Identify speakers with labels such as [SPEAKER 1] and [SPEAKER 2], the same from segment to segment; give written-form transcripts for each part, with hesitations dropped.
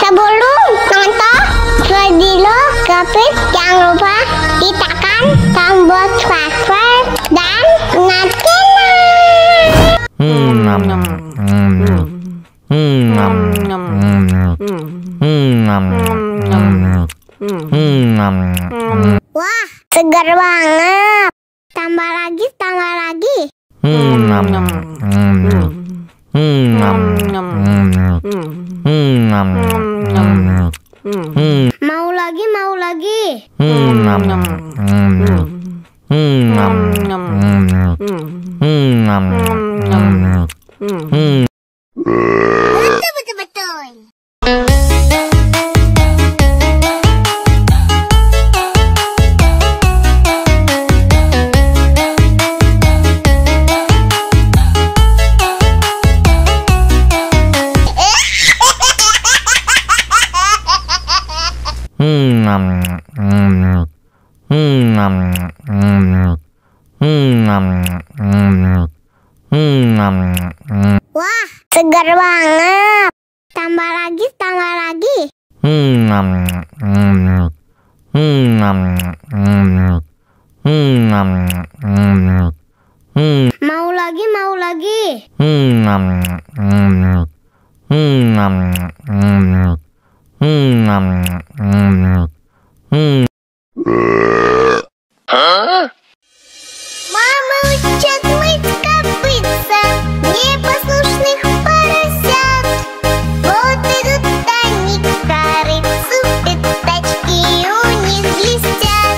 [SPEAKER 1] Sebelum nonton video Gapit, jangan lupa tekan tombol subscribe dan Wah, segar banget. Tambah lagi. Mau lagi. Betul. Wah, segar banget. Tambah lagi. Mau lagi. Мама учит мыть копытца непослушных поросят. Вот идут они к корыцу, пятачки у них блестят.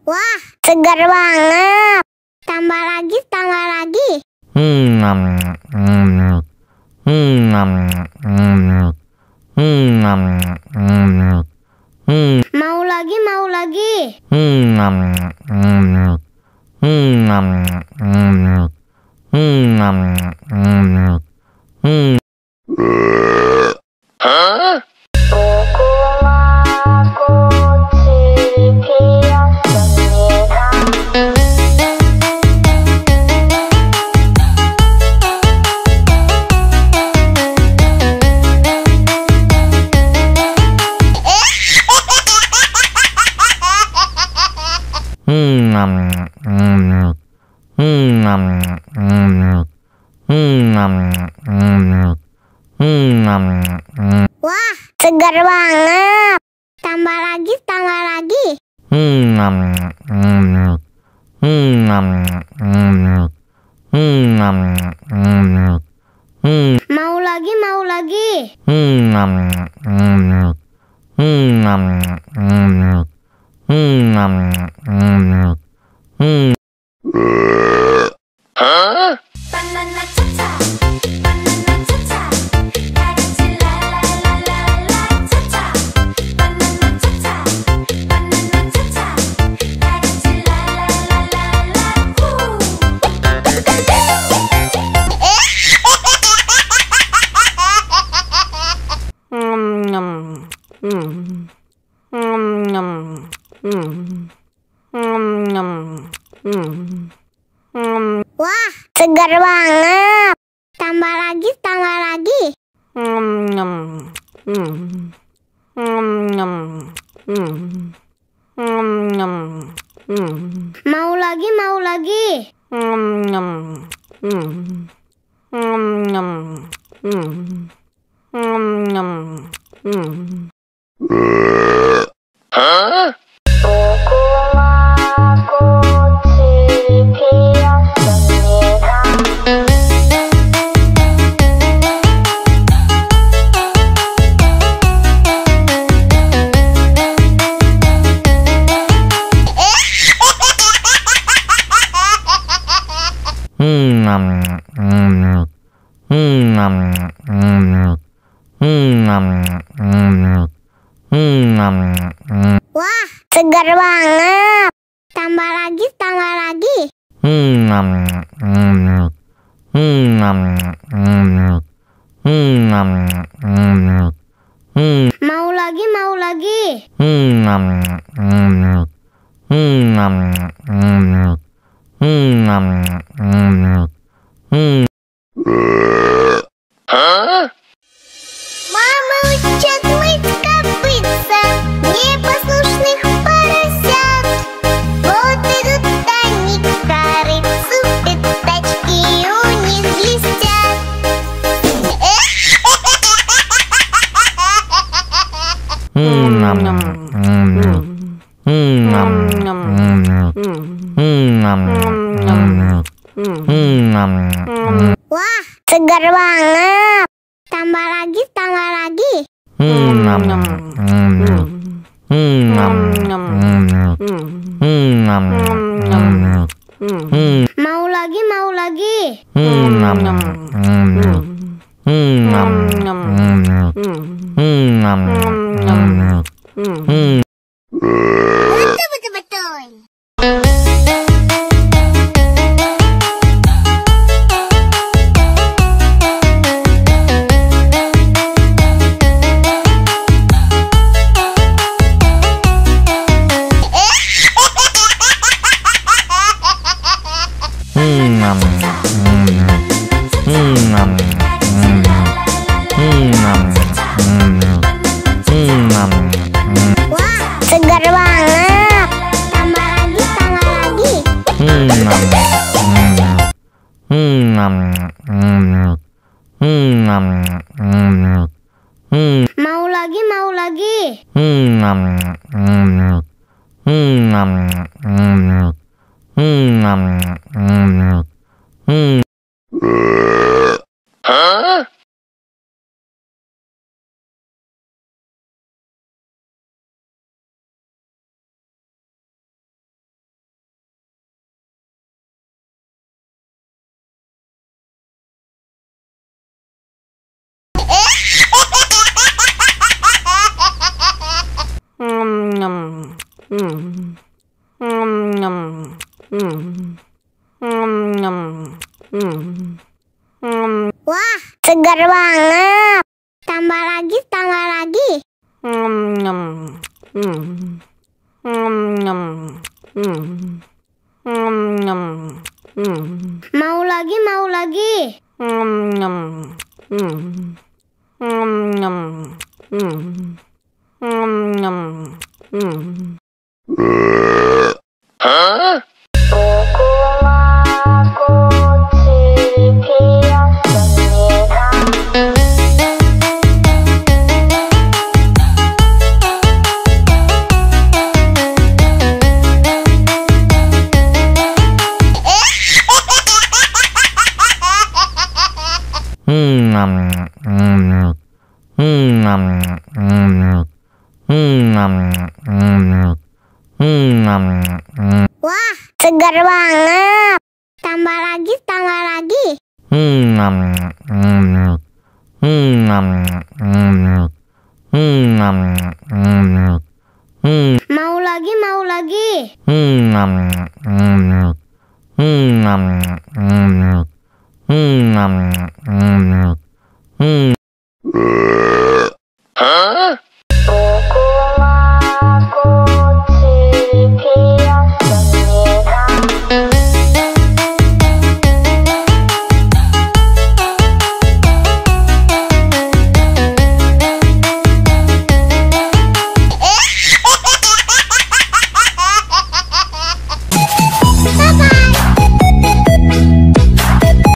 [SPEAKER 1] Wah, segar banget. Tambah lagi. Mau lagi. Wah, segar banget. Tambah lagi. Mau lagi. Wah, segar banget. Tambah lagi. Mau lagi. Wah, segar banget. Tambah lagi. Mau lagi. lagi. Мама учат мыть копытца непослушных поросят. Вот идут они к корыцу, пятачки у них блестят. Wah, segar banget. Tambah lagi, tambah lagi. Mau lagi, mau lagi. Betul, betul, betul. Wah, segar banget. Tambah lagi, tambah lagi. Mau lagi, mau lagi. Wah, segar banget. Tambah lagi, tambah lagi. Mau lagi, mau lagi. Wah, segar banget. Tambah lagi, tambah lagi. Mau lagi, mau lagi.